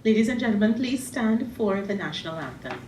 Ladies and gentlemen, please stand for the national anthem.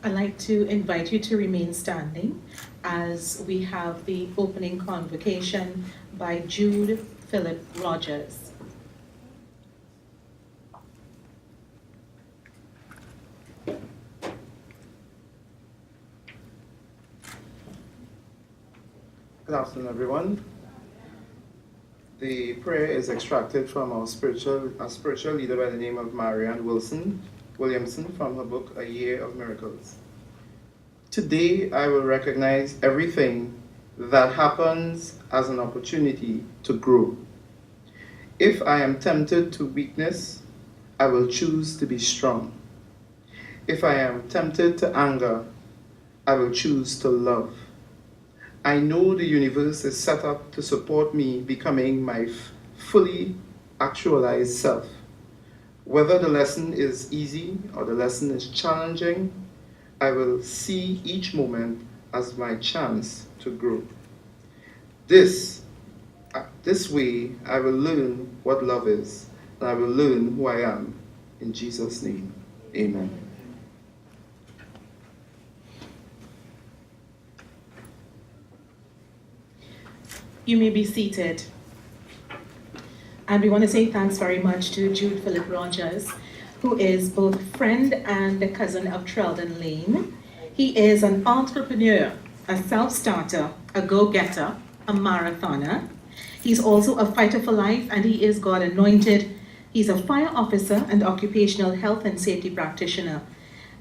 I'd like to invite you to remain standing as we have the opening convocation by Jude Philip Rogers. Good afternoon, everyone. The prayer is extracted from a spiritual leader by the name of Marianne Williamson from her book, A Year of Miracles. Today, I will recognize everything that happens as an opportunity to grow. If I am tempted to weakness, I will choose to be strong. If I am tempted to anger, I will choose to love. I know the universe is set up to support me becoming my fully actualized self. Whether the lesson is easy or the lesson is challenging, I will see each moment as my chance to grow. This way, I will learn what love is, and I will learn who I am. In Jesus' name, amen. You may be seated. And we want to say thanks very much to Jude Philip Rogers, who is both friend and a cousin of Treldon Layne. He is an entrepreneur, a self-starter, a go-getter, a marathoner. He's also a fighter for life, and he is God anointed. He's a fire officer and occupational health and safety practitioner.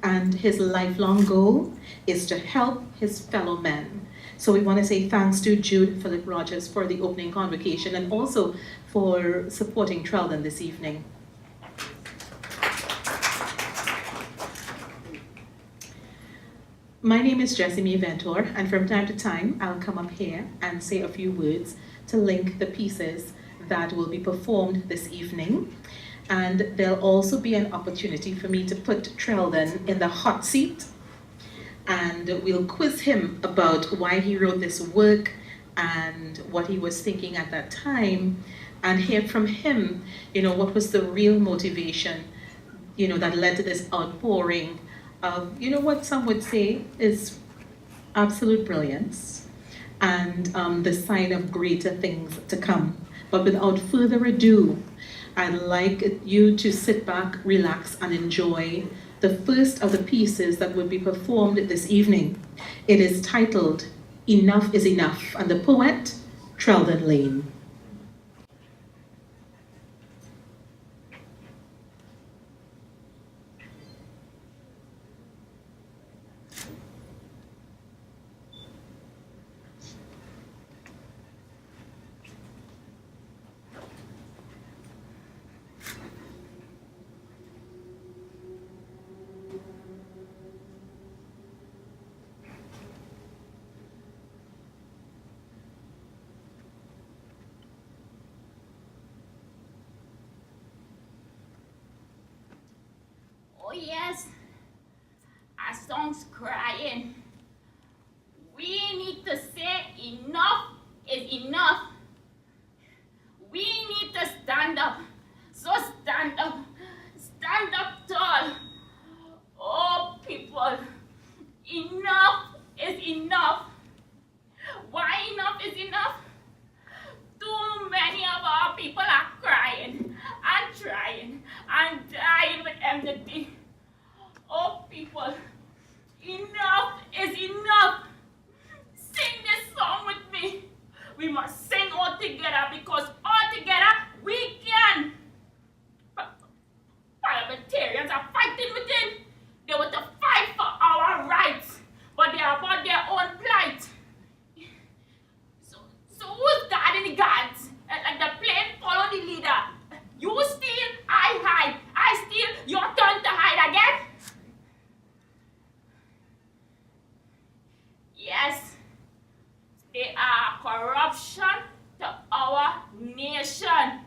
And his lifelong goal is to help his fellow men. So we want to say thanks to Jude Philip Rogers for the opening convocation and also for supporting Treldon this evening. My name is Jessie Ventor, and from time to time I'll come up here and say a few words to link the pieces that will be performed this evening. And there'll also be an opportunity for me to put Treldon in the hot seat, and we'll quiz him about why he wrote this work and what he was thinking at that time, and hear from him, what was the real motivation, that led to this outpouring of, what some would say is absolute brilliance and the sign of greater things to come. But without further ado, I'd like you to sit back, relax, and enjoy the first of the pieces that will be performed this evening. It is titled, Enough is Enough, and the poet, Treldon Layne. Oh yes, our song's crying. We need to say enough is enough. We need to people are crying and trying and dying with empathy. Oh, people, enough is enough. Sing this song with me. We must sing all together because all together we can. Parliamentarians are fighting within. They want to fight for our rights, but they are about their own plight. So who's guarding the guards? Like the plane follow the leader. You steal, I hide. I steal, your turn to hide again. Yes, they are corruption to our nation.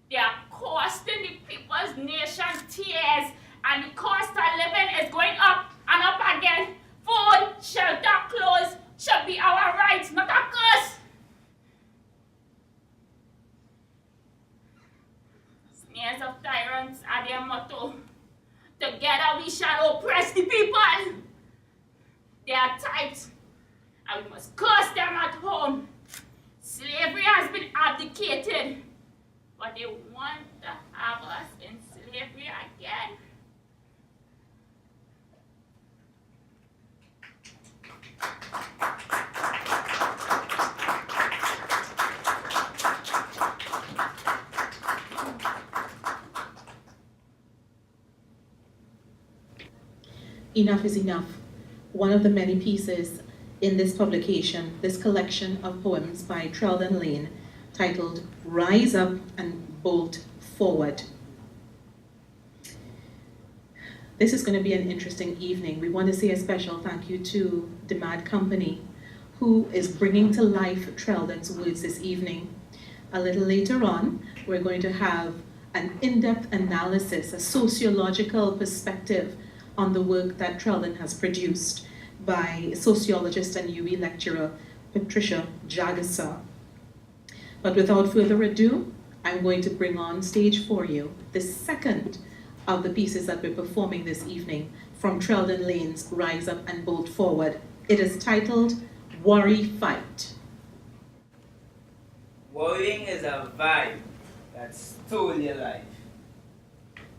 They are costing the people's nation tears, and the cost of living is going up and up again. Food, shelter, clothes should be our rights, not a curse. Snares of tyrants are their motto. Together we shall oppress the people. They are typed, and we must curse them at home. Slavery has been abdicated, but they want to have us in slavery again. Enough is enough. One of the many pieces in this publication, this collection of poems by Treldon Layne, titled Rise Up and Bolt Forward. This is going to be an interesting evening. We want to say a special thank you to the Mad Company, who is bringing to life Treldon's words this evening. A little later on, we're going to have an in-depth analysis, a sociological perspective on the work that Treldon has produced by sociologist and UWI lecturer Patricia Jagasa. But without further ado, I'm going to bring on stage for you the second of the pieces that we're performing this evening from Treldon Layne's Rise Up and Bolt Forward. It is titled Worry Fight. Worrying is a vibe that stole your life.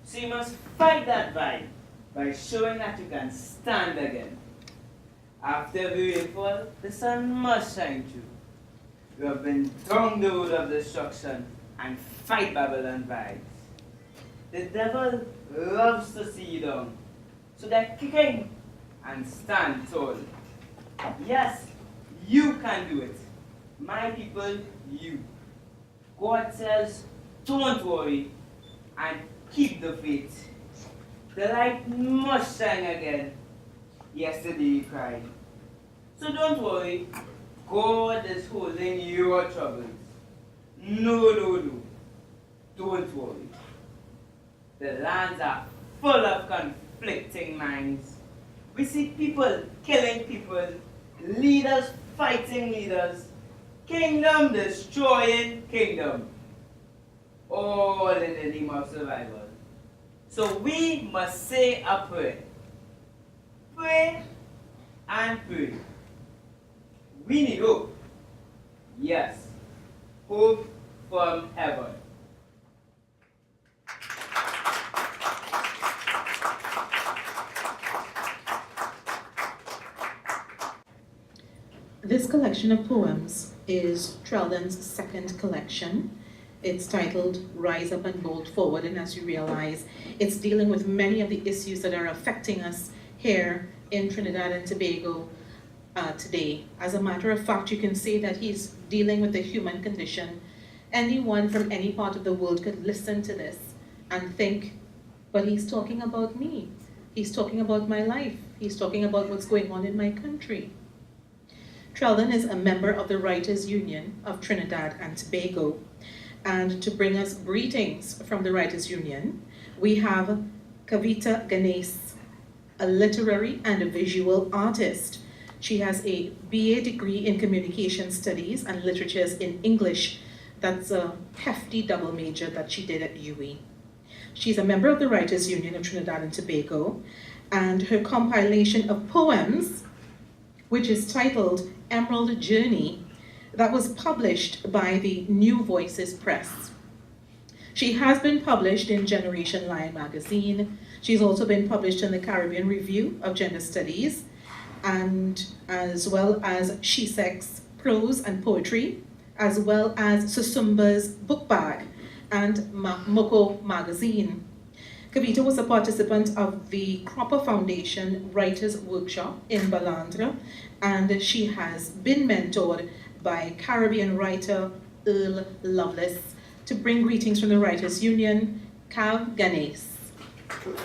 So you must fight that vibe by showing that you can stand again. After every rainfall, the sun must shine through. You have been down the road of destruction and fight Babylon vibes. The devil loves to see you down, so they're kicking and stand tall. Yes, you can do it. My people, you. God says, don't worry and keep the faith. The light must shine again. Yesterday you cried. So don't worry. God is holding your troubles. No. Don't worry. The lands are full of conflicting minds. We see people killing people, leaders fighting leaders, kingdom destroying kingdom, all in the name of survival. So we must say a prayer. Pray and pray. We need hope. Yes, hope from heaven. This collection of poems is Treldon's second collection. It's titled Rise Up and Bolt Forward, and as you realize, it's dealing with many of the issues that are affecting us here in Trinidad and Tobago today. As a matter of fact, you can say that he's dealing with the human condition. Anyone from any part of the world could listen to this and think, but he's talking about me. He's talking about my life. He's talking about what's going on in my country. Treldon is a member of the Writers' Union of Trinidad and Tobago. And to bring us greetings from the Writers' Union, we have Kavita Ganesh, a literary and a visual artist. She has a BA degree in Communication Studies and Literatures in English. That's a hefty double major that she did at UWI. She's a member of the Writers' Union of Trinidad and Tobago, and her compilation of poems, which is titled Emerald Journey, that was published by the New Voices Press. She has been published in Generation Lion magazine. She's also been published in the Caribbean Review of Gender Studies, and as well as She Sex, Prose and Poetry, as well as Susumba's Book Bag and Moko magazine. Kavita was a participant of the Cropper Foundation Writers Workshop in Balandra, and she has been mentored by Caribbean writer Earl Lovelace to bring greetings from the Writers Union, Kav Ganes. Good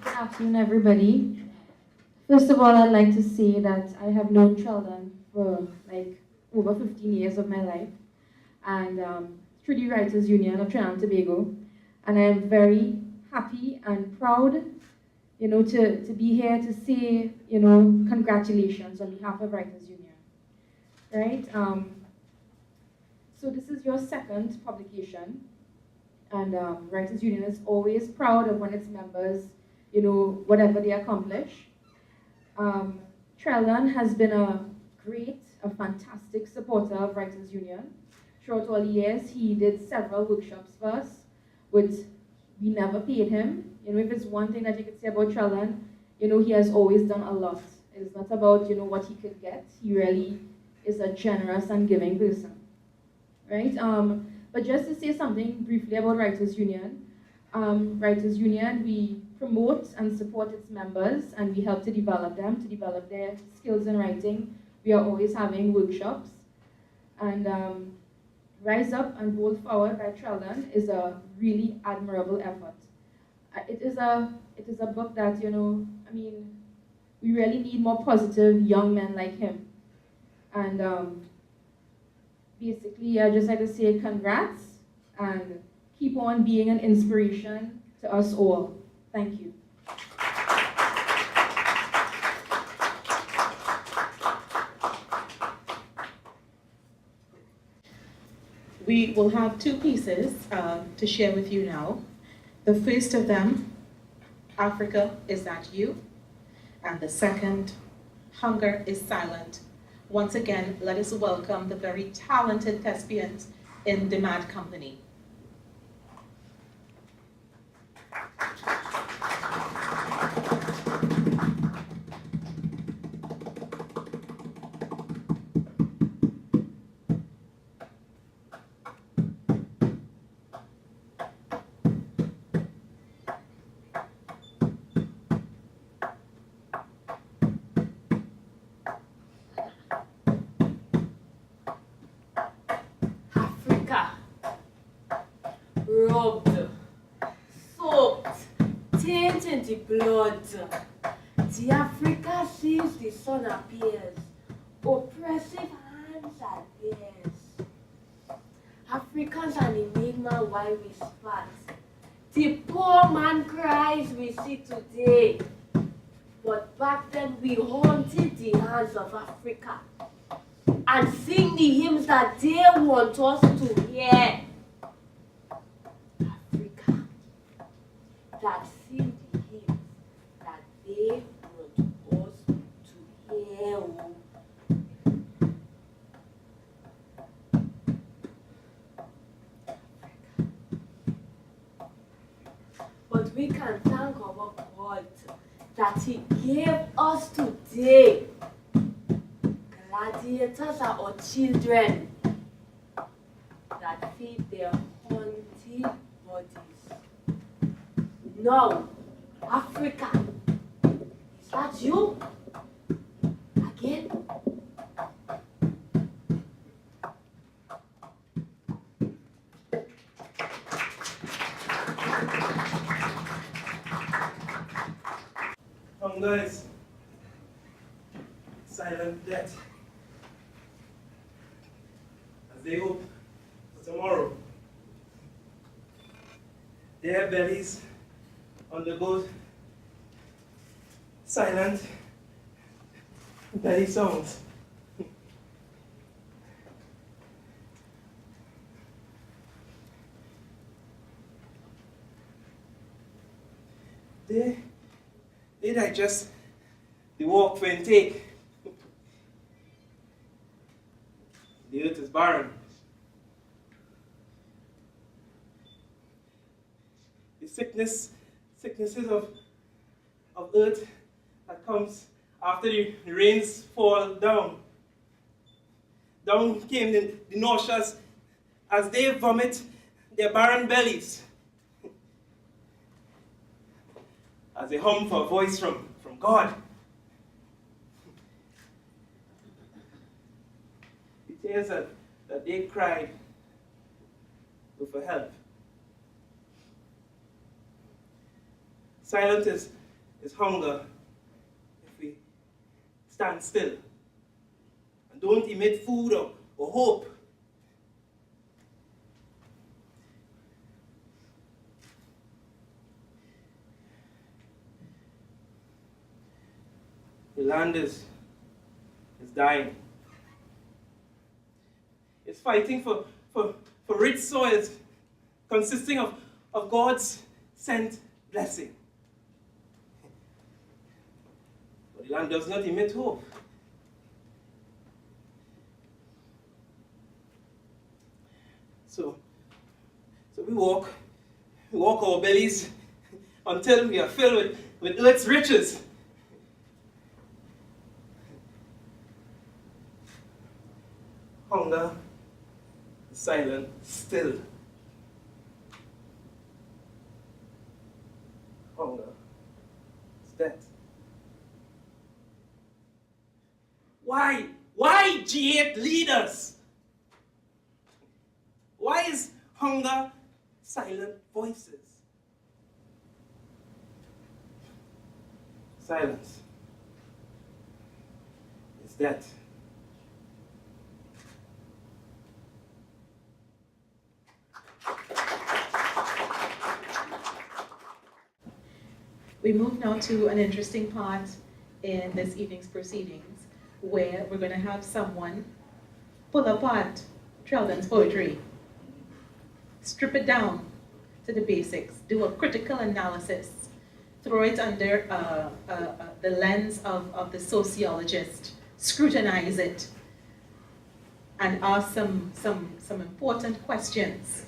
afternoon, everybody. First of all, I'd like to say that I have known Treldon for like over 15 years of my life, and Trinity Writers Union of Trinidad and Tobago, and I'm very happy and proud, to be here to say, congratulations on behalf of Writers Union, right? So this is your second publication, and Writers Union is always proud of when its members, whatever they accomplish. Treldon has been a fantastic supporter of Writers Union. Throughout all the years, he did several workshops for us, we never paid him. If it's one thing that you could say about Treldon, he has always done a lot. It's not about, what he could get. He really is a generous and giving person, right? But just to say something briefly about Writers Union, we promote and support its members, and we help to develop them, to develop their skills in writing. We are always having workshops. And Rise Up and Bold Forward by Treldon is a really admirable effort. It is a book that, we really need more positive young men like him. And basically, I just like to say congrats, and keep on being an inspiration to us all. Thank you. We will have two pieces to share with you now. The first of them, Africa, Is That You? And the second, Hunger is Silent. Once again, let us welcome the very talented thespians in the Mad Company. Robbed, soaked, tainted the blood. The Africa since the sun appears, oppressive hands are theirs. Africans an enigma while we spat. The poor man cries we see today. But back then we haunted the hands of Africa and sing the hymns that they want us to hear. That sing the hymns that they want us to hear. But we can thank our God that He gave us today. Gladiators are our children that feed their haunted bodies. Now, Africa, is that you? Again? Hunger is silent death, as they hope for tomorrow. Their bellies undergo silent belly sounds. They digest the walk for intake. The earth is barren. sicknesses of earth that comes after the rains fall down. Down came the nauseous as they vomit their barren bellies, as they hum for a voice from God. The tears that they cried were for help. Silence is hunger if we stand still and don't emit food or hope. The land is dying. It's fighting for rich soils consisting of God's sent blessing. But the land does not emit hope. So we walk our bellies until we are filled with earth's riches. Hunger is silent still. Hunger is death. Why G8 leaders? Why is hunger silent voices? Silence is death. We move now to an interesting part in this evening's proceedings, where we're going to have someone pull apart Treldon's poetry, strip it down to the basics, do a critical analysis, throw it under the lens of the sociologist, scrutinize it, and ask some important questions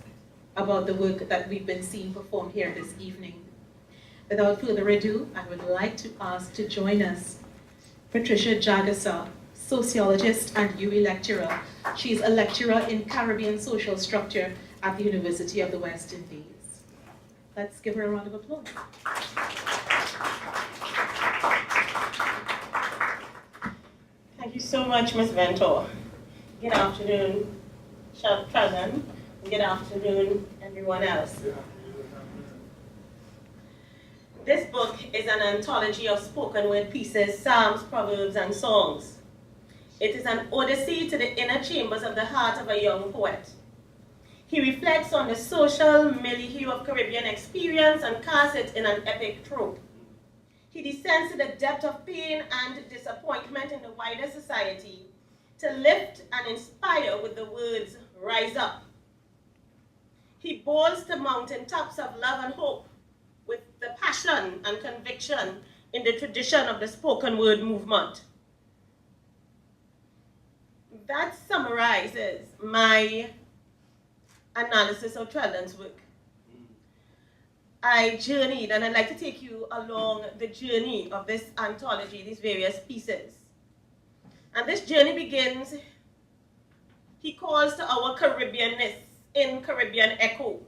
about the work that we've been seeing performed here this evening. Without further ado, I would like to ask to join us Patricia Jagasa, sociologist and UE lecturer. She's a lecturer in Caribbean social structure at the University of the West Indies. Let's give her a round of applause. Thank you so much, Ms. Ventor. Good afternoon, Chef Treldon. Good afternoon, everyone else. This book is an anthology of spoken word pieces, psalms, proverbs, and songs. It is an odyssey to the inner chambers of the heart of a young poet. He reflects on the social milieu of Caribbean experience and casts it in an epic trope. He descends to the depth of pain and disappointment in the wider society to lift and inspire with the words, "Rise up." He boils to mountaintops of love and hope with the passion and conviction in the tradition of the spoken word movement. That summarizes my analysis of Treldon's work. I journeyed, and I'd like to take you along the journey of this anthology, these various pieces. And this journey begins, he calls to our Caribbeanness in Caribbean echo.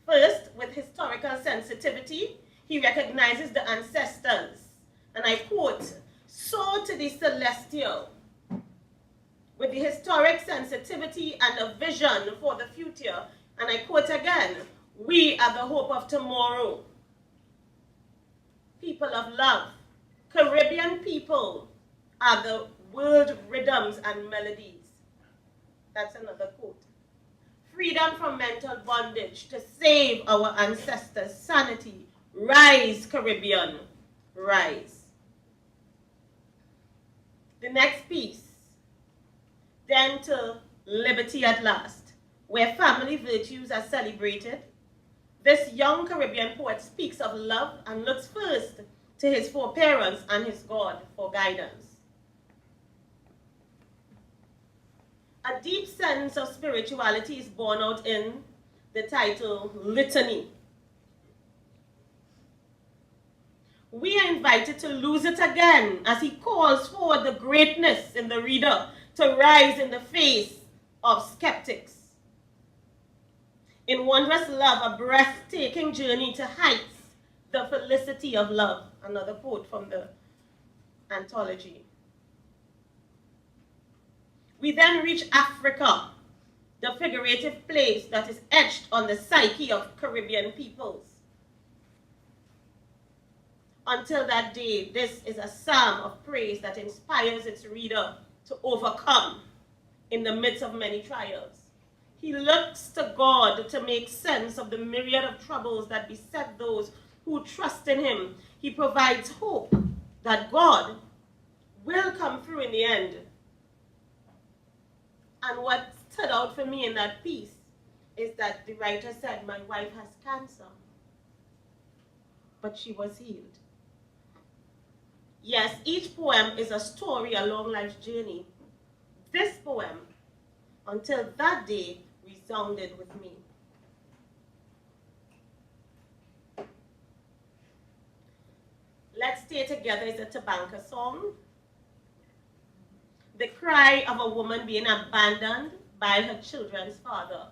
First, with historical sensitivity, he recognizes the ancestors, and I quote, "Soar to the celestial." With the historic sensitivity and a vision for the future, and I quote again, "We are the hope of tomorrow." People of love, Caribbean people are the world rhythms and melodies. That's another quote. Freedom from mental bondage to save our ancestors' sanity. Rise, Caribbean, rise. The next piece, then to Liberty at Last, where family virtues are celebrated. This young Caribbean poet speaks of love and looks first to his foreparents and his God for guidance. A deep sense of spirituality is borne out in the title Litany. we are invited to lose it again as he calls for the greatness in the reader to rise in the face of skeptics. In Wondrous Love, a breathtaking journey to heights, the felicity of love, another quote from the anthology. We then reach Africa, the figurative place that is etched on the psyche of Caribbean peoples. Until that day, this is a psalm of praise that inspires its reader to overcome in the midst of many trials. He looks to God to make sense of the myriad of troubles that beset those who trust in him. He provides hope that God will come through in the end. And what stood out for me in that piece is that the writer said, my wife has cancer, but she was healed. Yes, each poem is a story along life's journey. This poem, until that day, resounded with me. Let's Stay Together is a Tobago song. The cry of a woman being abandoned by her children's father.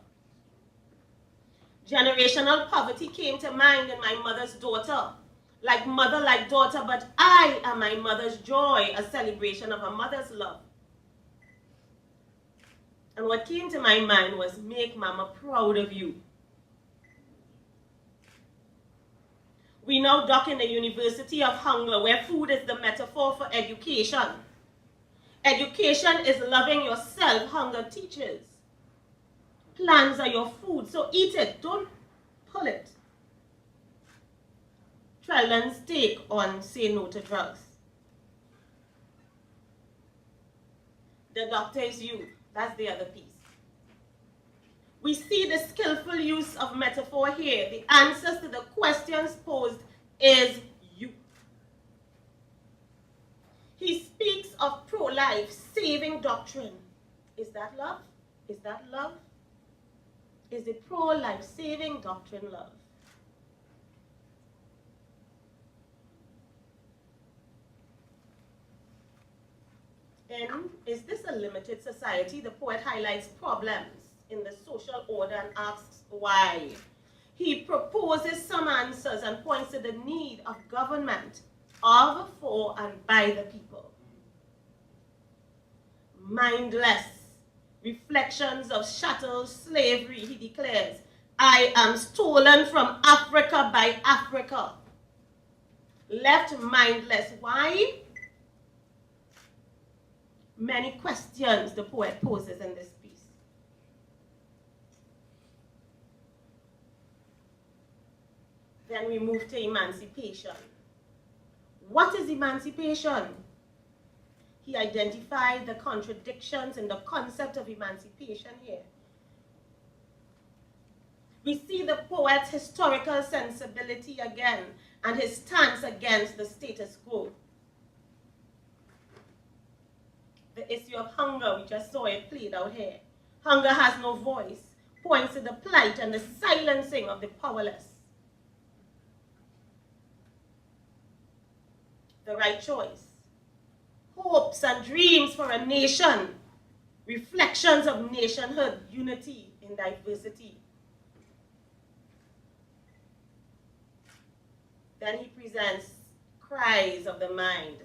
Generational poverty came to mind in my mother's daughter. Like mother, like daughter, but I am my mother's joy, a celebration of a mother's love. And what came to my mind was, make mama proud of you. We now dock in the University of Hunger, where food is the metaphor for education. Education is loving yourself, hunger teaches. Plans are your food, so eat it, don't pull it. Treldon's take on Say No to Drugs. The doctor is you. That's the other piece. We see the skillful use of metaphor here. The answers to the questions posed is you. He speaks of pro-life, saving doctrine. Is that love? Is that love? Is the pro-life, saving doctrine love? In Is This a Limited Society? The poet highlights problems in the social order and asks why. He proposes some answers and points to the need of government of, for, and by the people. Mindless reflections of chattel slavery, he declares, I am stolen from Africa by Africa. Left mindless. Why? Many questions the poet poses in this piece. Then we move to emancipation. What is emancipation? He identified the contradictions in the concept of emancipation here. We see the poet's historical sensibility again and his stance against the status quo. The issue of hunger, we just saw it played out here. Hunger has no voice, points to the plight and the silencing of the powerless. The right choice. Hopes and dreams for a nation. Reflections of nationhood, unity in diversity. Then he presents cries of the mind.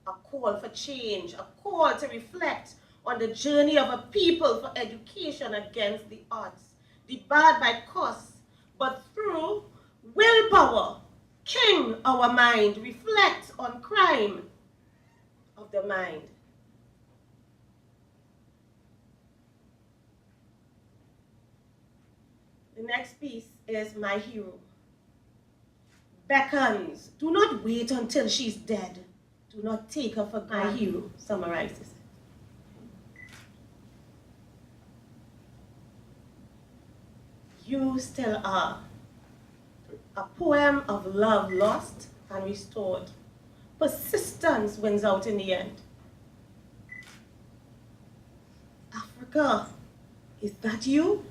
A call for change, a call to reflect on the journey of a people for education against the odds, debarred by costs, but through willpower, king our mind, reflect on crime of the mind. The next piece is My Hero. Beckons, do not wait until she's dead. Do not take her for granted. My Hero summarizes. You still are. A poem of love lost and restored. Persistence wins out in the end. Africa, is that you?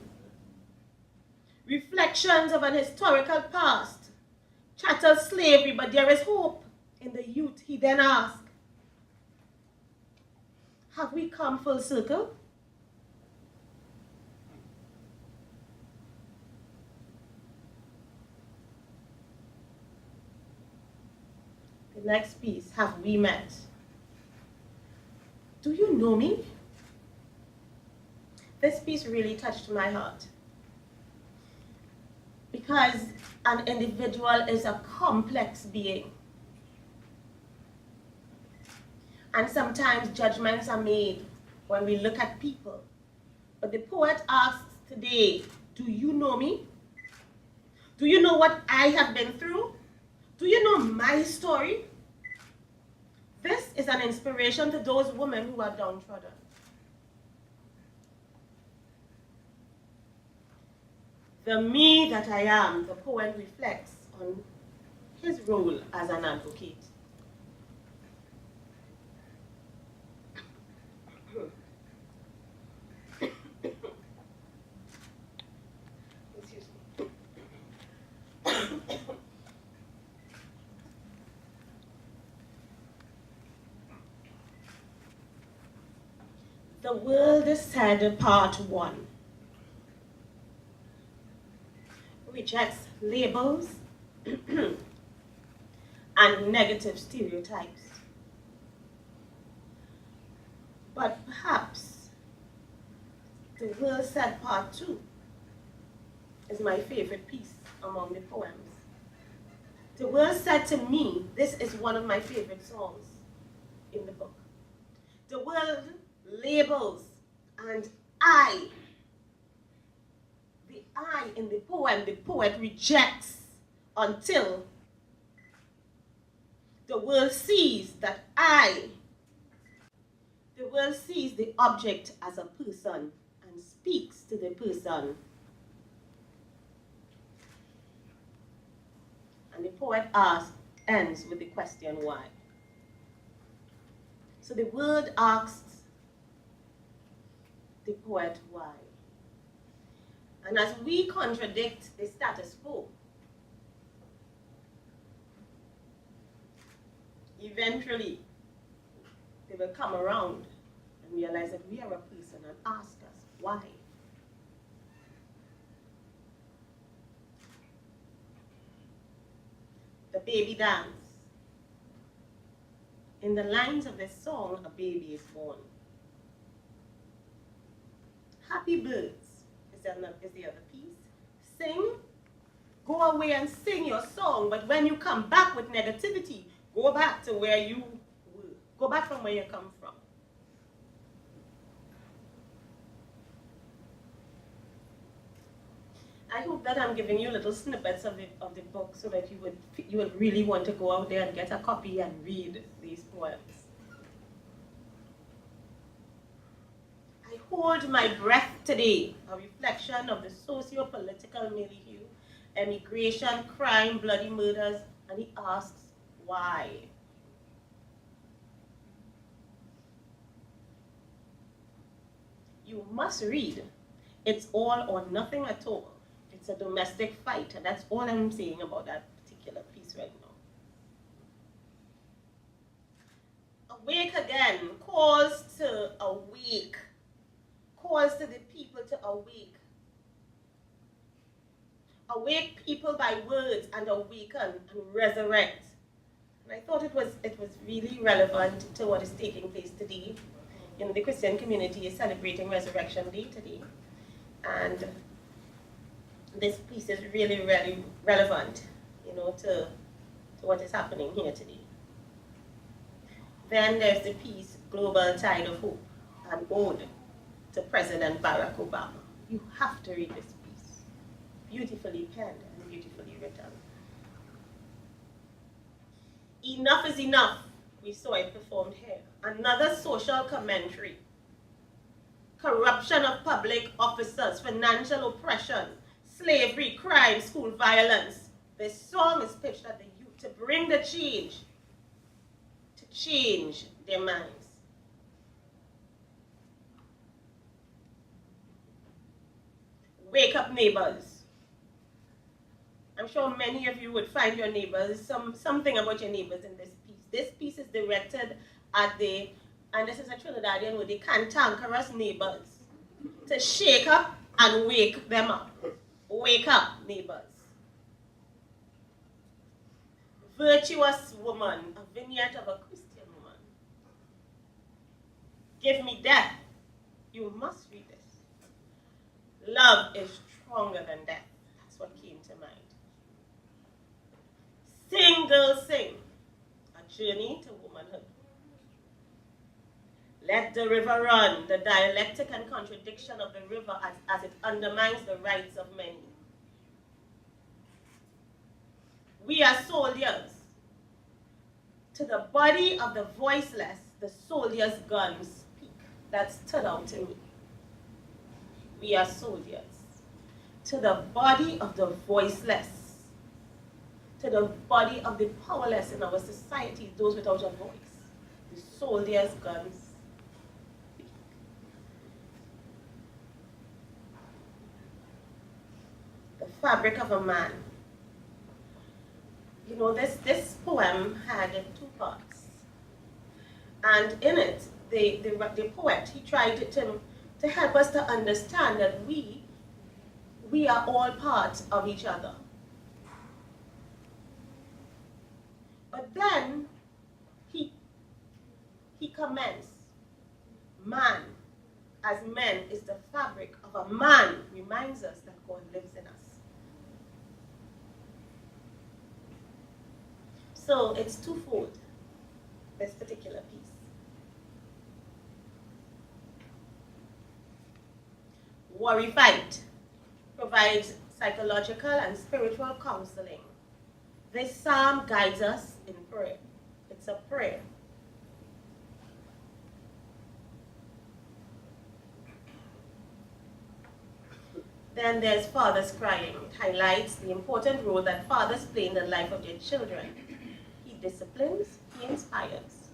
Reflections of an historical past. chattel slavery, but there is hope in the youth. He then asked, have we come full circle? The next piece, have we met? Do you know me? This piece really touched my heart because an individual is a complex being. And sometimes judgments are made when we look at people. But the poet asks today, do you know me? Do you know what I have been through? Do you know my story? This is an inspiration to those women who are downtrodden. The me that I am, the poet reflects on his role as an advocate. Excuse me. The World is Said, Part 1. Rejects labels and negative stereotypes. But perhaps The World Said Part 2 is my favorite piece among the poems. The World Said to me, this is one of my favorite songs in the book. The world labels and I, the I in the poem, the poet rejects until the world sees that the world sees the object as a person and speaks to the person. And the poet ends with the question why. So the word asks the poet why. And as we contradict the status quo, eventually they will come around and realize that we are a person and ask us why. The baby dance. In the lines of this song, a baby is born. Happy birds is the other piece. Sing, go away and sing your song, but when you come back with negativity, go back to where you were. Go back from where you come from. I hope that I'm giving you little snippets of the book so that you would really want to go out there and get a copy and read these poems. I hold my breath today, a reflection of the socio-political milieu, emigration, crime, bloody murders, and he asks why. You must read. It's all or nothing at all. It's a domestic fight, and that's all I'm saying about that particular piece right now. Awake again calls to awake, calls to the people to awake. Awake people by words and awaken and resurrect. And I thought it was really relevant to what is taking place today. In the Christian community is celebrating Resurrection Day today. And this piece is really, really relevant, to what is happening here today. Then there's the piece, Global Tide of Hope, an ode to President Barack Obama. You have to read this piece. Beautifully penned and beautifully written. Enough is enough. We saw it performed here. Another social commentary. Corruption of public officers, financial oppression, slavery, crime, school violence. This song is pitched at the youth to bring the change, to change their minds. Wake up, neighbors. I'm sure many of you would find your neighbors, something about your neighbors in this piece. This piece is directed at and this is a Trinidadian word, the cantankerous neighbors, to shake up and wake them up. Wake up, neighbors. Virtuous woman, a vignette of a Christian woman. Give me death. You must read this. Love is stronger than death. That's what came to mind. Sing, girl, sing. A journey to womanhood. Let the river run, the dialectic and contradiction of the river as it undermines the rights of many. We are soldiers. To the body of the voiceless, the soldier's guns speak. That stood out to me. We are soldiers. To the body of the voiceless, to the body of the powerless in our society, those without a voice, the soldier's guns speak. The fabric of a man. You know, this poem had two parts. And in it, the poet, he tried to help us to understand that we are all part of each other. But then, he comments, man, as men, is the fabric of a man, reminds us that God lives in us. So it's twofold, this particular piece. Worry Fight provides psychological and spiritual counseling. This psalm guides us in prayer. It's a prayer. Then there's Fathers Crying. It highlights the important role that fathers play in the life of their children. He disciplines, he inspires.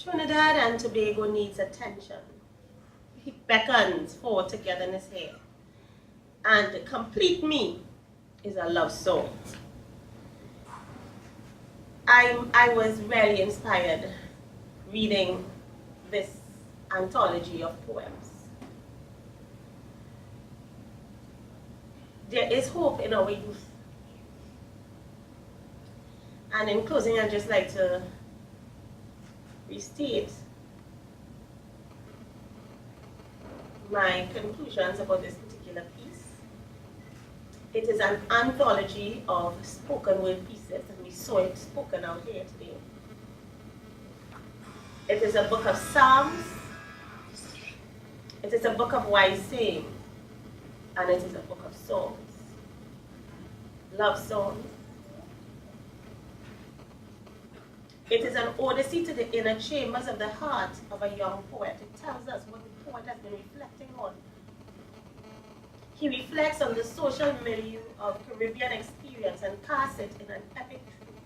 Trinidad and Tobago needs attention. He beckons for togetherness here. And Complete Me is a love song. I was really inspired reading this anthology of poems. There is hope in our youth. And in closing, I'd just like to restate my conclusions about this particular piece. It is an anthology of spoken word pieces, and we saw it spoken out here today. It is a book of psalms, it is a book of wise saying, and it is a book of songs, love songs. It is an odyssey to the inner chambers of the heart of a young poet. It tells us what the poet has been reflecting on. He reflects on the social milieu of Caribbean experience and casts it in an epic trope.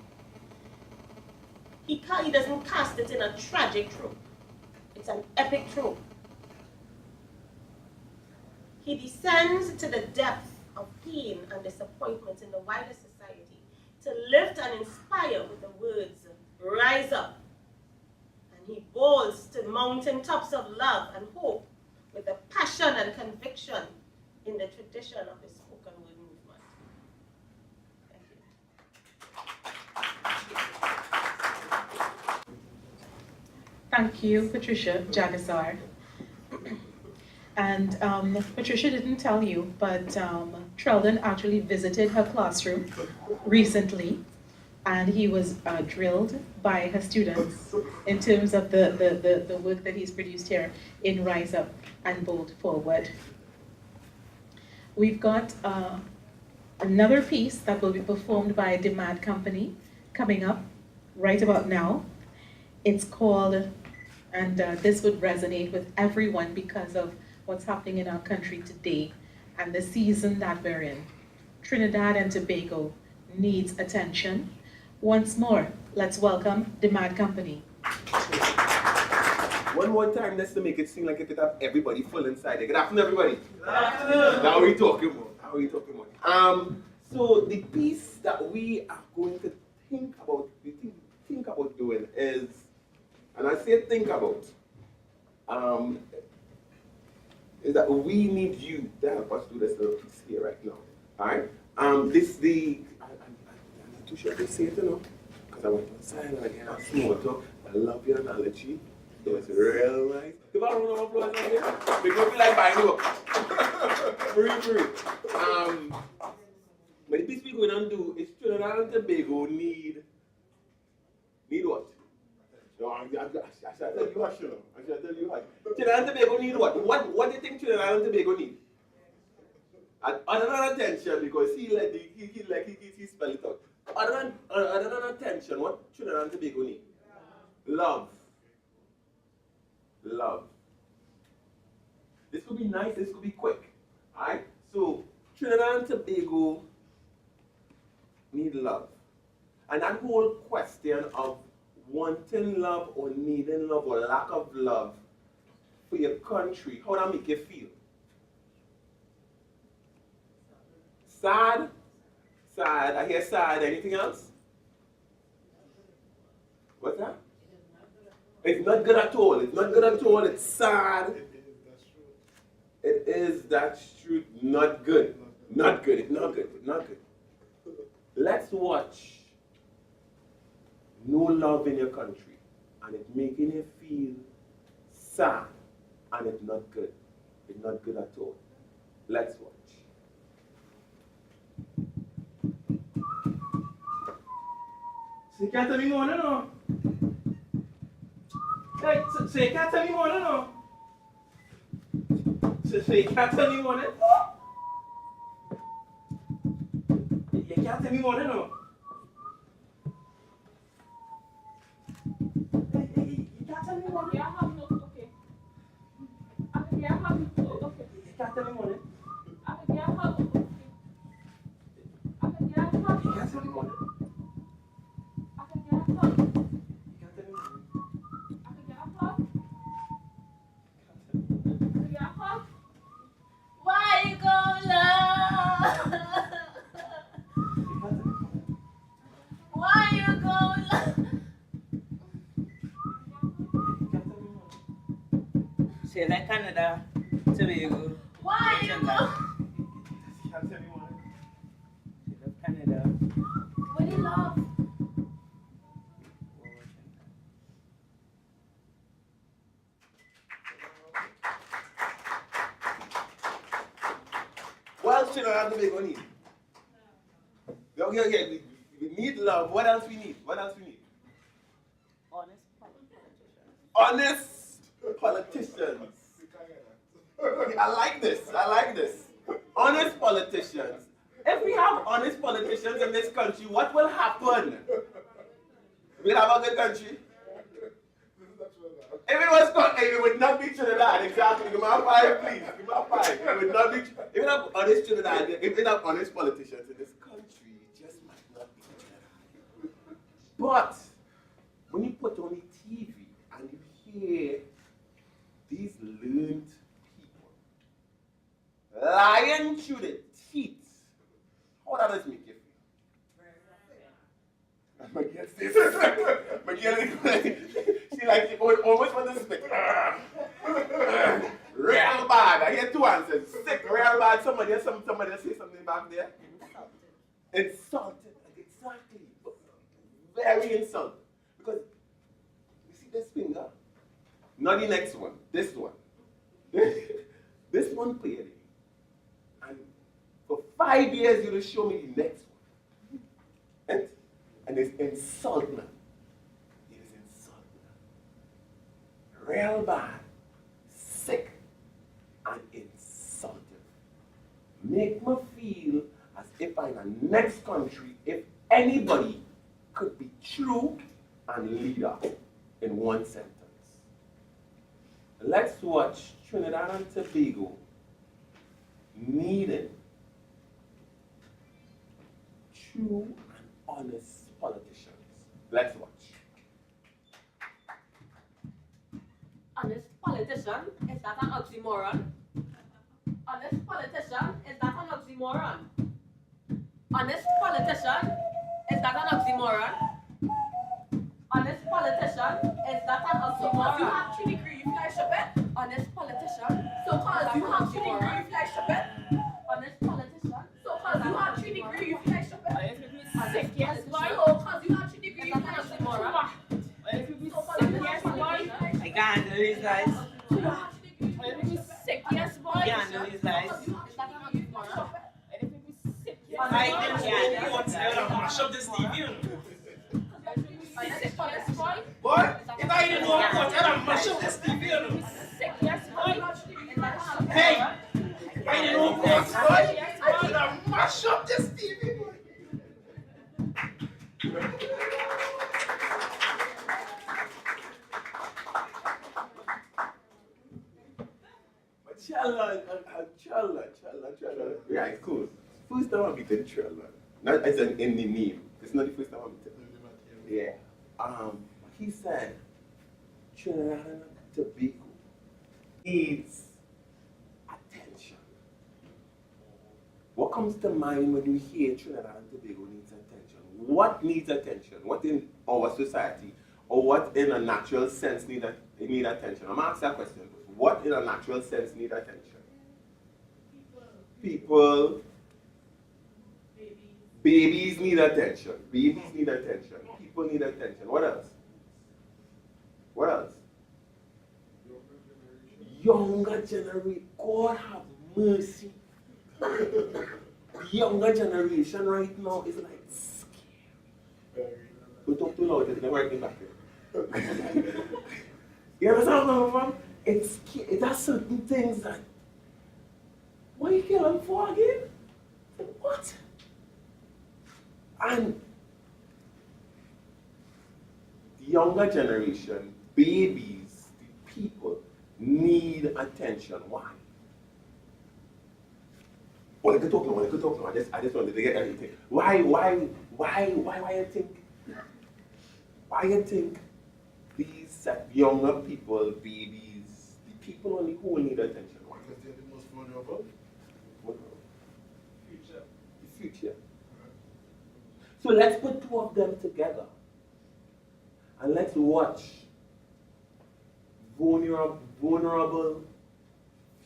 He doesn't cast it in a tragic trope. It's an epic trope. He descends to the depth of pain and disappointment in the wider society to lift and inspire with the words, rise up. And he bolts to mountaintops of love and hope with the passion and conviction in the tradition of the spoken word movement. Thank you, Patricia Jagasar. And Patricia didn't tell you, but Treldon actually visited her classroom recently, and he was drilled by her students in terms of the work that he's produced here in Rise Up and Bold Forward. We've got another piece that will be performed by a Demand Company coming up right about now. It's called, and this would resonate with everyone because of what's happening in our country today and the season that we're in. Trinidad and Tobago needs attention. Once more, let's welcome Demand Company. One more time, just to make it seem like it could have everybody full inside. Good afternoon, everybody. Good afternoon. Now we talking more. So the piece that we are going to think about doing is, and I say think about, is that we need you to help us do this little piece here right now. Alright? I'm not too sure to say it, because I went outside and I get a small talk. I love your analogy. It was real nice. Give a round of applause out here. Because we like buying the book. Free. But the piece we're going to do is Trinidad and Tobago need what? No, I shall tell you what, Trinidad and Tobago need what? What do you think Trinidad and Tobago need? Other than attention, because he spelled it out. Other than attention, what Trinidad and Tobago need? Love. This could be nice, this could be quick. Alright? So Trinidad and Tobago need love. And that whole question of wanting love or needing love or lack of love for your country, how that make you feel? Sad? Sad. I hear sad. Anything else? What's that? It's not good at all. It's not good at all. It's sad. It is, that's true. Not good. Not good. It's not good. It's not good. Let's watch no love in your country and it's making you feel sad and it's not good. It's not good at all. Let's watch. So you can't tell me more, no? Hey, so you can't tell me more, no? So you can't tell me more, no? You can't tell me more, no? Hey, you can't tell me more, no? Yeah, I have no, okay. Yeah, I have no, okay. You can't tell me more, no? Yeah, I have no, okay. Yeah, I have You no, can't tell me more, no? Why you gon' love? Why you gon' love? Say like Canada, Tobago. Why you gon' Canada. What do you love? What else Trinidad and Tobago need? Okay, we need love. What else we need? Honest politicians. Okay, I like this. Honest politicians. If we have honest politicians in this country, what will happen? We'll have a good country. If it was called, it would not be Trinidad, exactly. Give me a 5, please. Give me a 5. It would not be, if we have honest Trinidad, if we have honest politicians in this country, it just might not be Trinidad. But, when you put on the TV and you hear these learned people lying through the teeth, how does that make you feel? McGill says, she like, almost want to spit. Real bad. I hear two answers. Sick, real bad. Somebody say something back there. Insulted. Exactly. Very insulted. Because, you see this finger? Not the next one. This one. This one clearly. And for 5 years, you will show me the next one. And it's insulting. It is insulting. Real bad, sick, and insulting. Make me feel as if I'm in the next country, if anybody could be true and leader in one sentence. Let's watch Trinidad and Tobago needing true and honest politicians. Let's watch. Honest politician, is that an oxymoron? Honest politician, is that an oxymoron? Honest politician, is that an oxymoron? Honest politician, is that an oxymoron? You have Trinity degree, you fly shopping? Honest politician, so cause you have Trinity degree, you fly shopping? Honest politician, so cause you have Trinity degree, you fly shopping? Sick, yes, boy. So cause you have Trinity degree, you fly shopping? I can't handle these guys. Sick, yes, boy. I can't handle these guys. I can't mash up this TV, you know. Boy, if I didn't know what, I'd mash up this TV, you know. Hey, if I didn't know what, boy, I'd mash up this TV, boy. Treldon. Right, cool. First time I meet Treldon. Not as in the name. It's not the first time I meet him. Yeah. He said Trinidad and Tobago needs attention. What comes to mind when you hear Trinidad and Tobago needs attention? What needs attention? What in our society, or what in a natural sense need attention? I'm asking that question. What in a natural sense need attention? People. Babies need attention. Babies need attention. People need attention. What else? What else? Younger generation. God have mercy. The younger generation right now is like scary. Don't talk too loud, it's never getting back here. You understand where I'm from? It has certain things that. What you kill them for again? What? And the younger generation, babies, the people, need attention. Why? Well, I could talk now. I just wanted to get everything. Why you think these younger people, babies, the people only who need attention? Why? Because they're the most vulnerable. The future. So let's put two of them together and let's watch vulnerable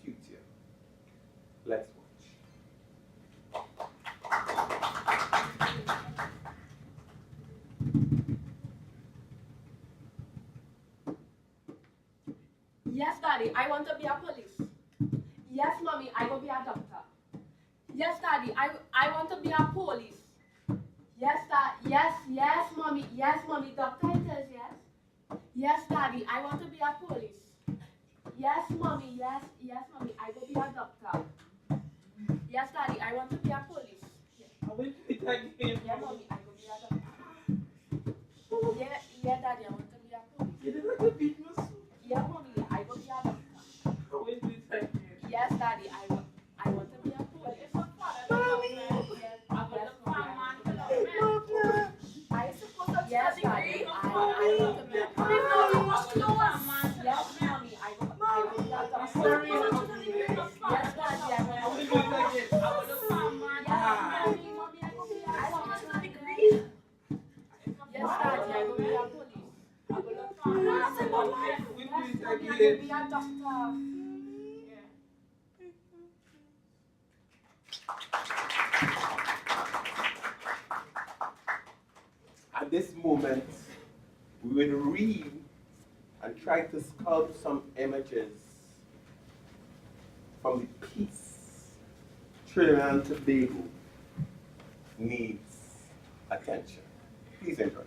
future. Let's watch. Yes, Daddy, I want to be a police. Yes, Mommy, I will be a doctor. Yes, Daddy, I want to be a police. Yes, yes, Mommy, doctor it is, yes. Yes, Daddy, I want to be a police. Yes, Mommy, Mommy, I will be a doctor. Yes, Daddy, I want to be a police. I will do it again. Yeah, Mommy, I will be a doctor. Yeah, Daddy, I want to be a police. You didn't have to beat me so. Yeah, Mommy, I will be a doctor. I will do it again. Yes, Daddy, I want to be a police. I suppose that's yes, Daddy, I want to be a police. Yes, Mommy, I will be a doctor. Yes, Daddy, I want to be a police. Yes, Daddy, I will be a police. I will be a doctor. At this moment, we will read and try to sculpt some images from the piece Trinidad and Tobago needs attention. Please enjoy.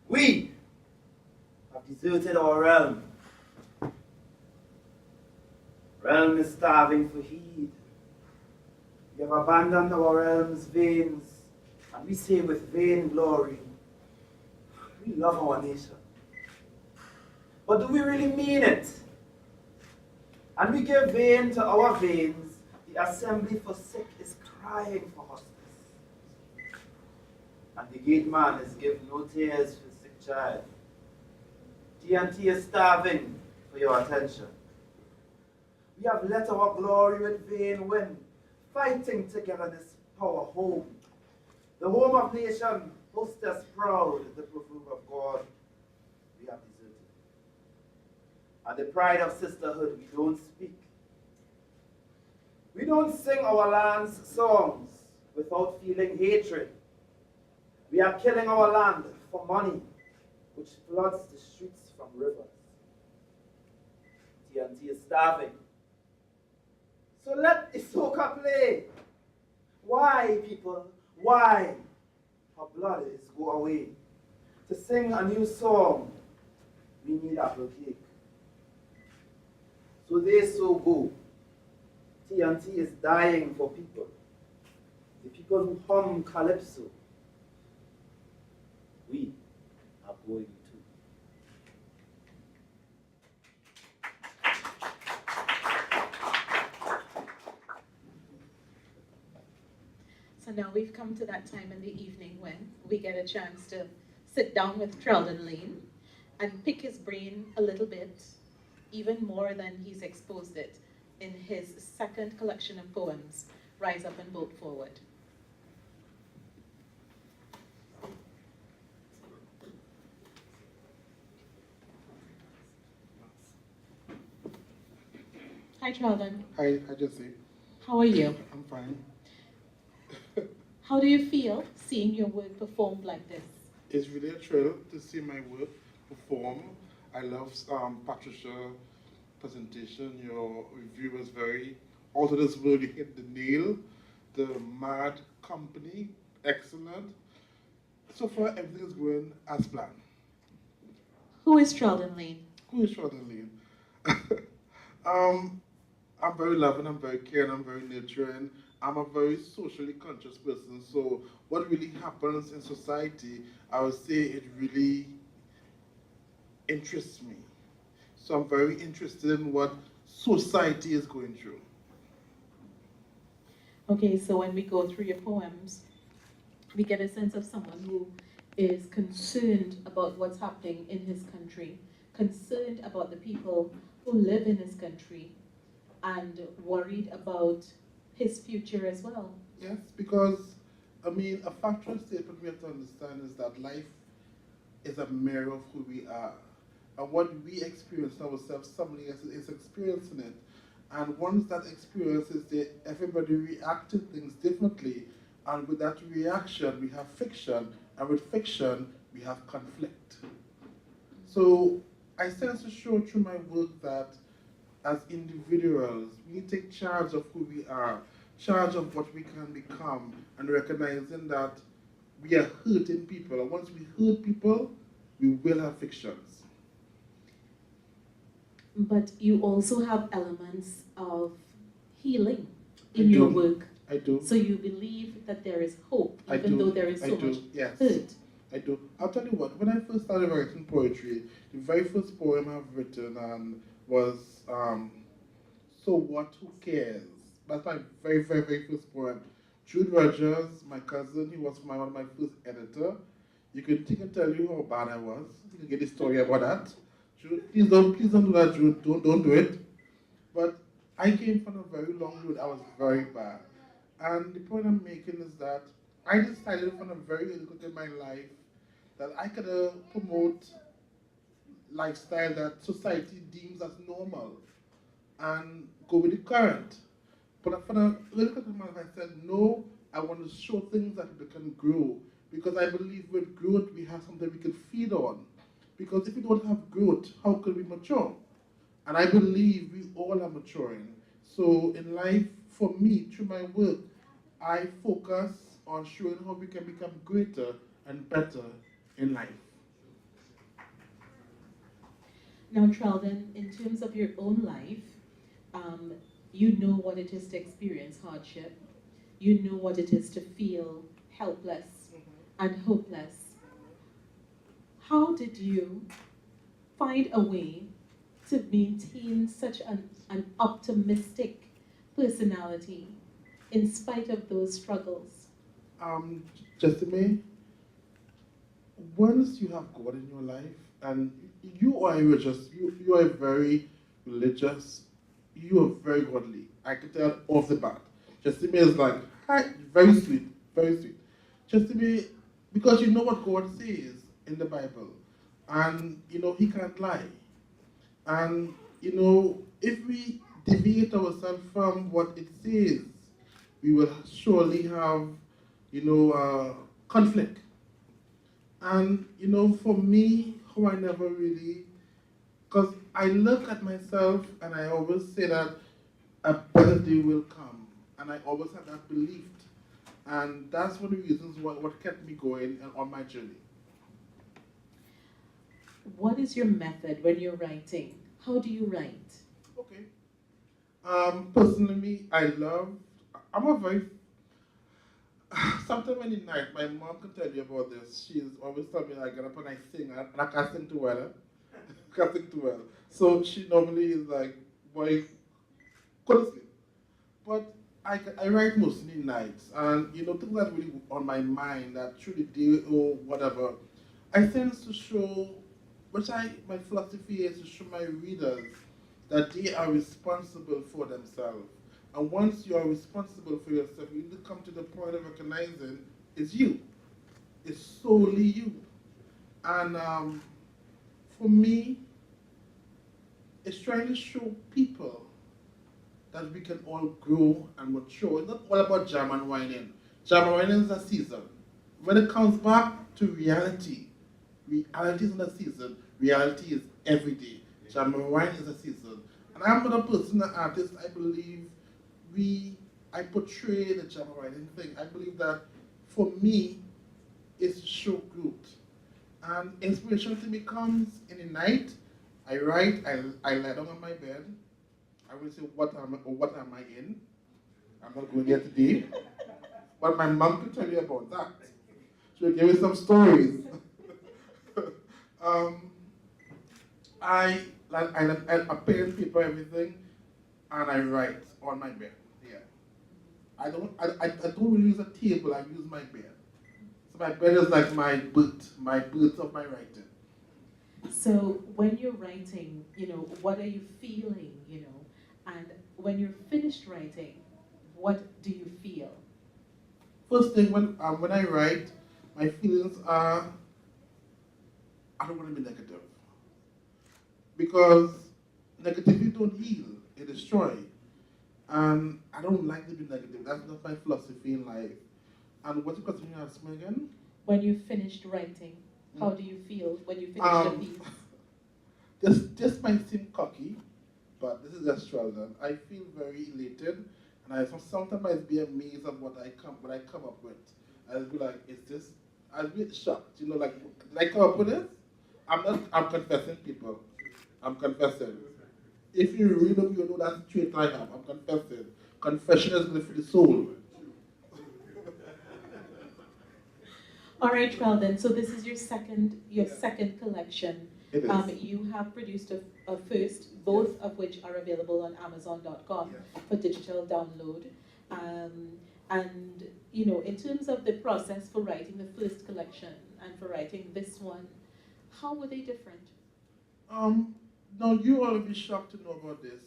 We have deserted our realm. Realm is starving for heed. We have abandoned our realm's veins, and we say with vain glory, we love our nation. But do we really mean it? And we give vein to our veins. The assembly for sick is crying for hospice. And the gate man is giving no tears for the sick child. T&T is starving for your attention. We have let our glory with vain win, fighting togetherness power home. The home of nation, hostess proud, the proverb of God, we have deserted. And the pride of sisterhood, we don't speak. We don't sing our land's songs without feeling hatred. We are killing our land for money, which floods the streets from rivers. T&T is starving. So let the soca play. Why, people? Why? Her blood is go away. To sing a new song, we need apple cake. So they so go. T&T is dying for people. The people who hum calypso. We are going to. So now we've come to that time in the evening when we get a chance to sit down with Treldon Layne and pick his brain a little bit, even more than he's exposed it in his second collection of poems, Rise Up and Vote Forward. Hi, Treldon. Hi, Jesse. How are you? I'm fine. How do you feel seeing your work performed like this? It's really a thrill to see my work perform. I love Patricia's presentation. Your review was very out of this world. You hit the nail. The mad company, excellent. So far, everything is going as planned. Who is Treldon Layne? Who is Treldon Layne? I'm very loving, I'm very caring, I'm very nurturing. I'm a very socially conscious person, so what really happens in society, I would say it really interests me. So I'm very interested in what society is going through. Okay, so when we go through your poems, we get a sense of someone who is concerned about what's happening in his country, concerned about the people who live in his country, and worried about his future as well. Yes, because, I mean, a factual statement we have to understand is that life is a mirror of who we are. And what we experience ourselves, somebody else is experiencing it. And once that experience is there, everybody reacts to things differently. And with that reaction, we have fiction. And with fiction, we have conflict. So I sense to show through my work that as individuals, we need to take charge of who we are, charge of what we can become, and recognizing that we are hurting people. And once we hurt people, we will have fictions. But you also have elements of healing in your work. I do. So you believe that there is hope, even though there is so much hurt. I do. I'll tell you what, when I first started writing poetry, the very first poem I've written was So What, Who Cares? That's my very, very, very first poem. Jude Rogers, my cousin, he was one of my first editor. He can tell you how bad I was. You can get a story about that. Jude, please don't do that, Jude. Don't do it. But I came from a very long road. I was very bad. And the point I'm making is that I decided from a very early point in my life that I could promote lifestyle that society deems as normal and go with the current. But from a early point in my life, I said, no, I want to show things that people can grow. Because I believe with growth, we have something we can feed on. Because if we don't have growth, how can we mature? And I believe we all are maturing. So in life, for me, through my work, I focus on showing how we can become greater and better in life. Now, Treldon, in terms of your own life, you know what it is to experience hardship. You know what it is to feel helpless and hopeless. How did you find a way to maintain such an optimistic personality in spite of those struggles? Jessime, once you have God in your life, and you are religious, you are very religious, you are very godly. I can tell off the bat. Jessime is like, hi, very sweet, very sweet. Jessime, because you know what God says in the Bible, and you know He can't lie. And you know, if we deviate ourselves from what it says, we will surely have, conflict. And you know, for me, how I never really, because I look at myself and I always say that a better day will come, and I always have that belief, and that's one of the reasons what kept me going on my journey. What is your method when you're writing? How do you write? Okay. Personally, I'm a very, sometime in the night, my mom can tell you about this. She's always telling me I get up and I sing, and I can't sing too well. I can't sing too well. So she normally is like, boy, go to sleep. But I write mostly nights, and you know, things that really on my mind that through the day or whatever, I tend to show, my philosophy is to show my readers that they are responsible for themselves. And once you are responsible for yourself, you need to come to the point of recognizing it's you. It's solely you. And for me, it's trying to show people that we can all grow and mature. It's not all about jam and whining. Jam and whining is a season. When it comes back to reality, reality is not a season. Reality is every day. Jam and whining is a season. And I'm not a person, an artist, I believe I portray the jam and whining thing. I believe that for me, it's to show growth. And inspiration to me comes in the night. I write, I lie down on my bed. I will say, what am I in? I'm not going there today. But my mom can tell you about that. She'll give me some stories. I pen, paper, everything, and I write on my bed. Yeah. I don't really use a table, I use my bed. So my bed is like my booth of my writing. So when you're writing, you know, what are you feeling, you know? And when you're finished writing, what do you feel? First thing, when I write, my feelings are, I don't want to be negative. Because negativity don't heal, it destroys. And I don't like to be negative. That's not my philosophy in life. And what's the question you asked me again? When you finished writing, how do you feel when you finish the piece? This might seem cocky, but this is just Treldon. I feel very elated, and I sometimes I'd be amazed at what I come up with. I'll be like, I'll be shocked, you know, like, did I come up with this? I'm confessing, people. I'm confessing. If you read them, you know that trait I have. I'm confessing. Confession is good for the soul. All right, Treldon, so this is your second collection. It is. You have produced a first, both of which are available on Amazon.com for digital download. And, you know, in terms of the process for writing the first collection and for writing this one, how were they different? Now, you all will be shocked to know about this.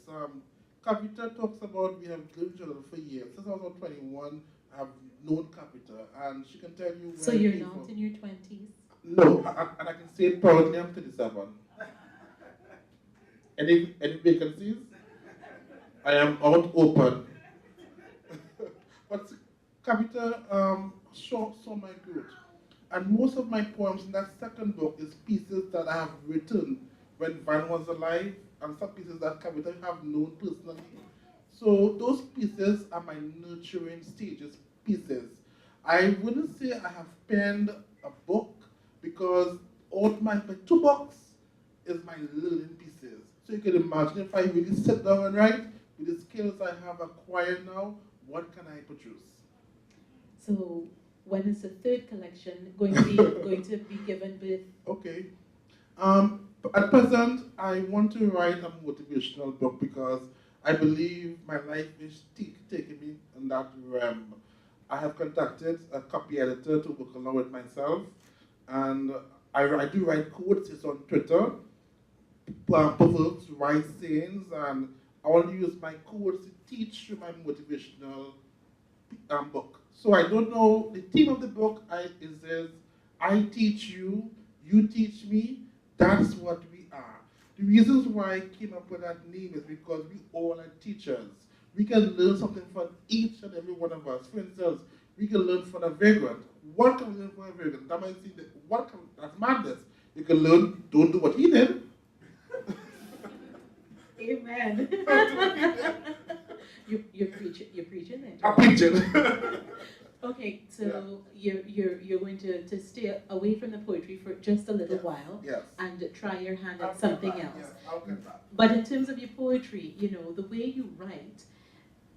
Capita talks about we have known each other for years. Since I was 21, I've known Capita, and she can tell you. So you're not in your 20s? No, and I can say proudly I'm 37. Any vacancies? I am out open. But Capita saw my growth. And most of my poems in that second book is pieces that I have written when Van was alive, and some pieces that Capita have known personally. So those pieces are my nurturing stages pieces. I wouldn't say I have penned a book, because all my two books is my learning pieces. So you can imagine if I really sit down and write, with the skills I have acquired now, what can I produce? So when is the third collection going to be given birth? Okay. At present, I want to write a motivational book because I believe my life is taking me in that realm. I have contacted a copy editor to work along with myself, and I do write quotes. It's on Twitter, proverbs, wise sayings, and I want to use my quotes to teach through my motivational book. So I don't know, the theme of the book is this: I teach you, you teach me, that's what we are. The reasons why I came up with that name is because we all are teachers. We can learn something from each and every one of us. For instance, we can learn from a vagrant. What can we learn from a vagrant? That might seem that that's madness. You can learn, don't do what he did. Amen. You're preaching then. I'm preaching. Okay, so you're going to stay away from the poetry for just a little while, Yes. and try your hand at something else. Yes, I'll get that. But in terms of your poetry, the way you write,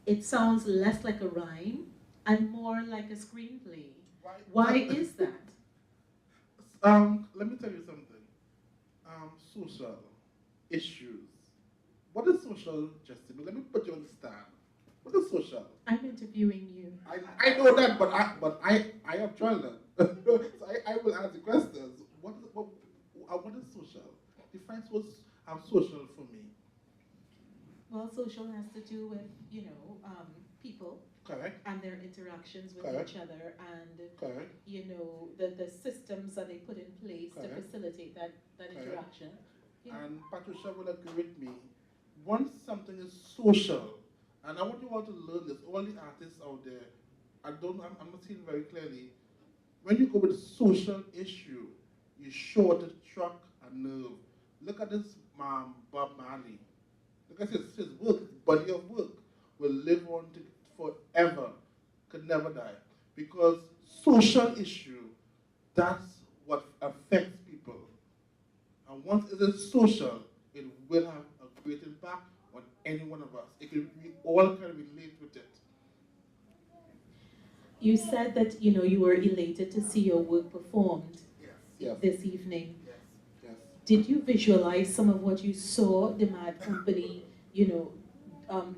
it sounds less like a rhyme and more like a screenplay. Why is that? Let me tell you something. Social issues. What is social justice? Let me put you on the stand. What is social? I'm interviewing you. I know that, but I am Treldon. So I will ask the questions. What is social? Define social for me. Well, social has to do with, people. Correct. And their interactions with Correct. each other, and Correct. the systems that they put in place Correct. to facilitate that Correct. interaction. And Patricia will agree with me. Once something is social, and I want you all to learn this, all the artists out there, I'm not seeing very clearly. When you go with a social issue, you sure to struck a nerve. Look at this Bob Marley. Look at his work, his body of work will live on forever, could never die. Because social issue, that's what affects people. And once it is social, it will have a great impact on any one of us. We all can relate with it. You said that you were elated to see your work performed Yes. this evening. Yes. Did you visualize some of what you saw the Mad Company,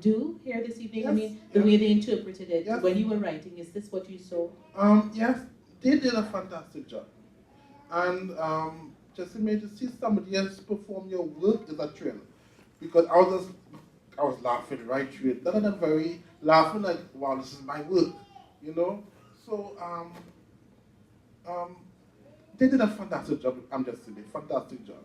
do here this evening? Yes. I mean, the way they interpreted it Yes. when you were writing. Is this what you saw? Yes, they did a fantastic job. And just to see somebody else perform your work is a thrill. Because I was laughing right through it. None of them very laughing like, wow, this is my work, So they did a fantastic job. I'm just saying, fantastic job.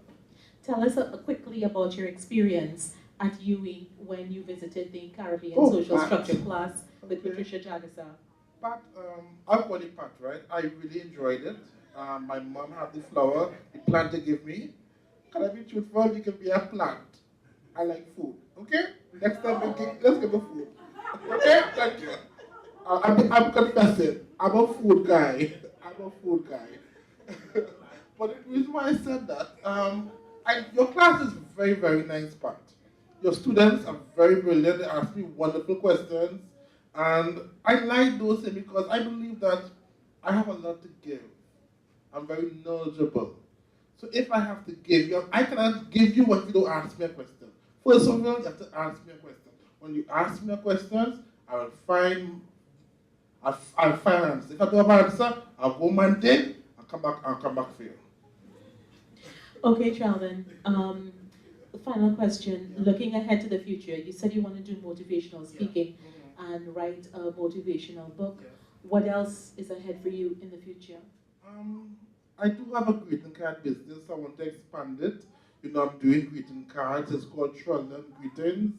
Tell us quickly about your experience at UWI when you visited the Caribbean Social Structure class with Patricia Jagasa. Pat, I'll call it Pat, right? I really enjoyed it. My mom had the flower, the plant to give me. Can I be truthful? You can be a plant. I like food, okay? Next time, let's get the food. Okay? Thank you. I'm confessing. I'm a food guy. But the reason why I said that, your class is very, very nice, Pat. Your students are very brilliant. They ask me wonderful questions. And I like those things because I believe that I have a lot to give. I'm very knowledgeable. So if I have to give you, I cannot give you what you don't ask me a question. First of all, you have to ask me a question. When you ask me a question, I'll find an answer. If I don't have an answer, I'll go Monday and come back for you. Okay, Treldon. Final question. Looking ahead to the future, you said you want to do motivational speaking and write a motivational book. What else is ahead for you in the future? I do have a greeting card business. I want to expand it. I'm doing greeting cards. It's called Treldon Greetings.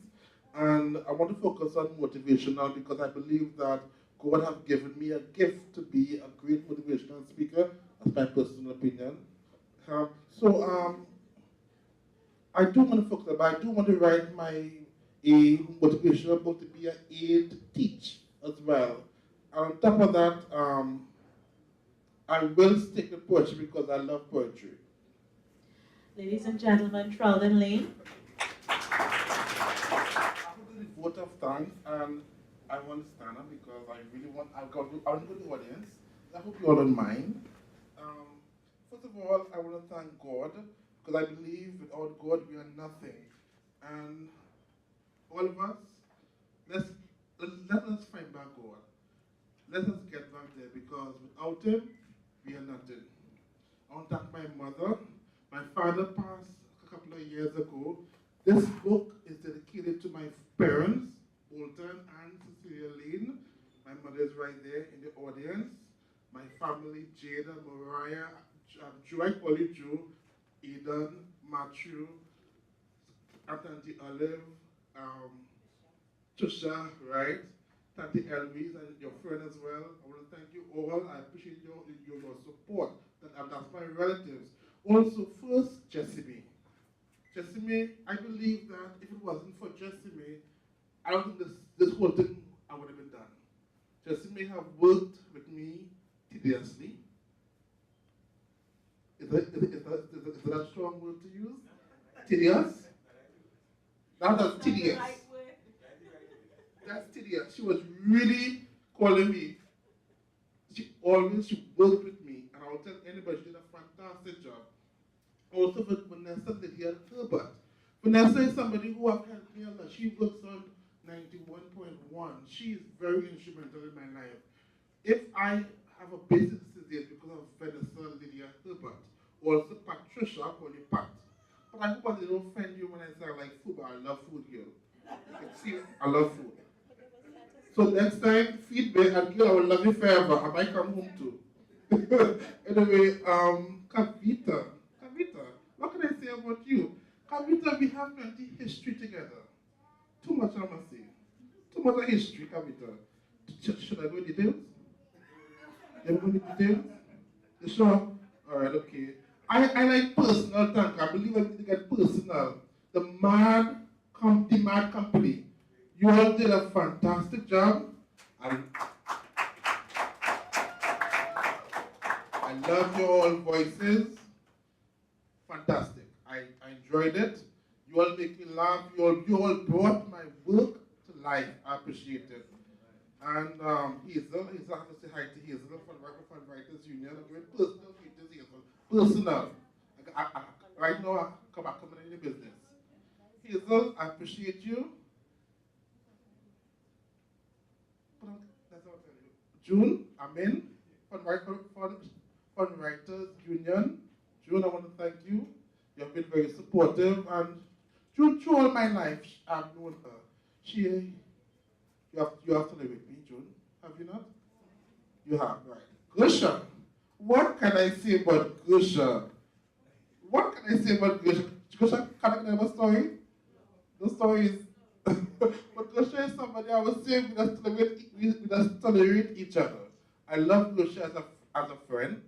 And I want to focus on motivational because I believe that God has given me a gift to be a great motivational speaker. That's my personal opinion. I do want to focus, but I do want to write a motivational book to be an aid to teach as well. And on top of that, I will stick with poetry because I love poetry. Ladies and gentlemen, Treldon Layne. I will do the vote of thanks, and I want to stand up because I really want, I'm going to the audience. I hope you all don't mind. First of all, I want to thank God because I believe without God we are nothing. And all of us, let us find back God. Let us get back there, because without Him, we are nothing. I want to thank my mother. My father passed a couple of years ago. This book is dedicated to my parents, Bolton and Cecilia Layne. My mother is right there in the audience. My family, Jada, Mariah, Joe, I call you Joe, Eden, Matthew, Auntie Olive, Trisha, right? Tante Eloise and your friend as well. I want to thank you all. I appreciate your support. That's my relatives. Also, first, Jessie. Jessie, I believe that if it wasn't for Jessie, I don't think this whole thing I would have been done. Jessie have worked with me tediously. Is that a strong word to use? Tedious? That's tedious. That's tedious. She was really calling me. She worked with me, and I will tell anybody she did a fantastic job. Also with Vanessa Lydia Herbert. Vanessa is somebody who have helped me a lot. She works on 91.1. She is very instrumental in my life. If I have a business today, it's because of Vanessa Lydia Herbert. Also Patricia, I call you Pat. But I hope I didn't offend you when I say I like food, but I love food, girl. See, I love food. So next time, feed me, and girl, I will love you forever. I might come home too. Anyway, Kavita, what can I say about you? Kavita, we have plenty history together. Too much, I must say. Too much of history, Kavita. Should I go into details? You want to go into details? You sure? Alright, okay. I like personal thank. I believe I need to get personal. The Mad Company. You all did a fantastic job. I love your all voices. Fantastic. I enjoyed it. You all make me laugh. You all brought my work to life. I appreciate it. And Hazel, I have to say hi to Hazel from Rockefeller Writers Union. I'm doing personal greetings, Hazel. Personal. Right now, I'm coming in the business. Hazel, I appreciate you. That's what I'll tell you. June, I'm in. Fund Writers Union. June, I want to thank you. You have been very supportive, and June, through all my life, I've known her. You have to live with me, June. Have you not? You have, right. Gusha. What can I say about Gusha? What can I say about Gusha? Gusha, can I tell a story? The story is, but Gusha is somebody I was saying we just tolerate each other. I love Gusha as a friend.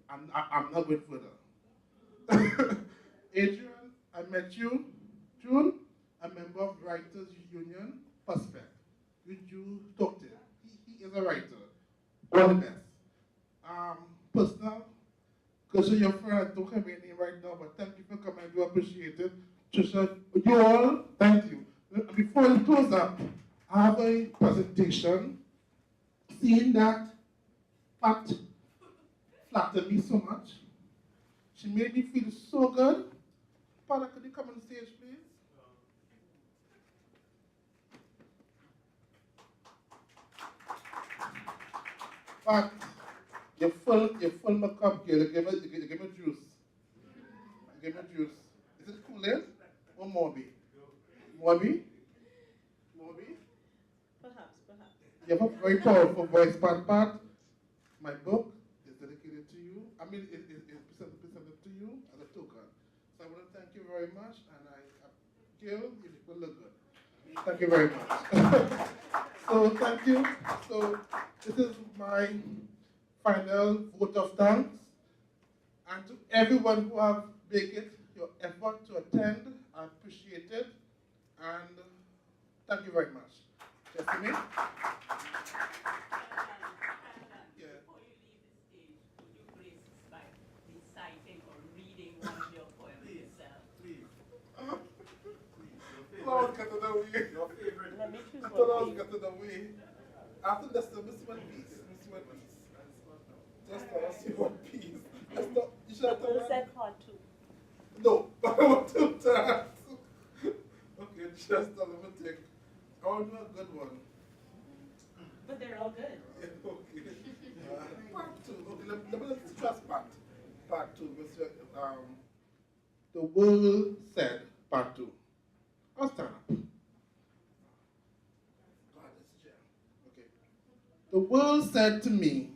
And I'm not going further. Adrian, I met you. June, a member of Writers Union, Prospect. You talk to him. He is a writer. All the best. Personal, because you're your friend, I don't have your name right now, but thank you for coming. I do appreciate it. Trisha, you all, thank you. Before we close up, I have a presentation. Seeing that Pat flattered me so much, she made me feel so good. Pat, could you come on stage, please? But you full my cup, girl. You give me juice. Give me juice. Is it Kool-Aid or Morbi? Morbi? Perhaps. You have a very powerful voice, Pat. My book is dedicated to you. I mean, it's presented to you as a token. So I want to thank you very much, and Gil, you will look good. Thank you very much. So thank you. So this is my final vote of thanks. And to everyone who have made it your effort to attend, I appreciate it. And thank you very much. Jessie? Yeah. Before you leave the stage, would you please start reciting or reading one of your poems yourself? Please. Lord, get to the way. Your favorite. Let me choose one. Lord, get to the way. After this, Miss One Piece. Just tell us your One Piece. Just Who said part 2? No, I want to ask. Okay, just let me think. I want to do a good one. But they're all good. Yeah, okay. Part 2. Okay, let's trust part 2. Mr. The world said part 2. I'll stand up. God, this chair. Okay. The world said to me,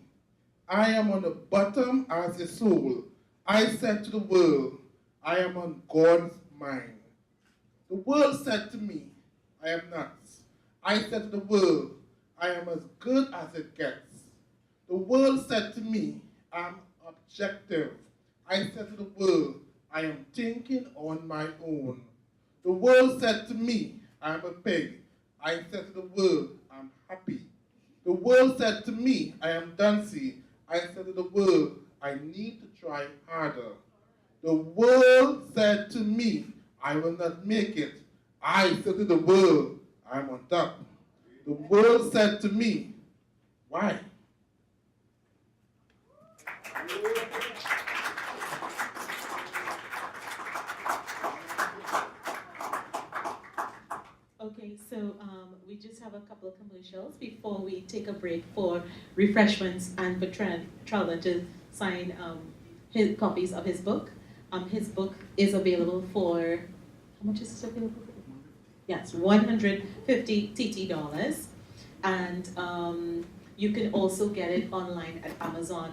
I am on the bottom as a soul. I said to the world, I am on God's mind. The world said to me, I am nuts. I said to the world, I am as good as it gets. The world said to me, I am objective. I said to the world, I am thinking on my own. The world said to me, I am a pig. I said to the world, I'm happy. The world said to me, I am Dancy. I said to the world, I need to try harder. The world said to me, I will not make it. I said to the world, I'm on top. The world said to me, why? Okay, so we just have a couple of commercials before we take a break for refreshments and for Treldon to sign his copies of his book. His book is available for, how much is it available for? Yes, $150 TT. And you can also get it online at Amazon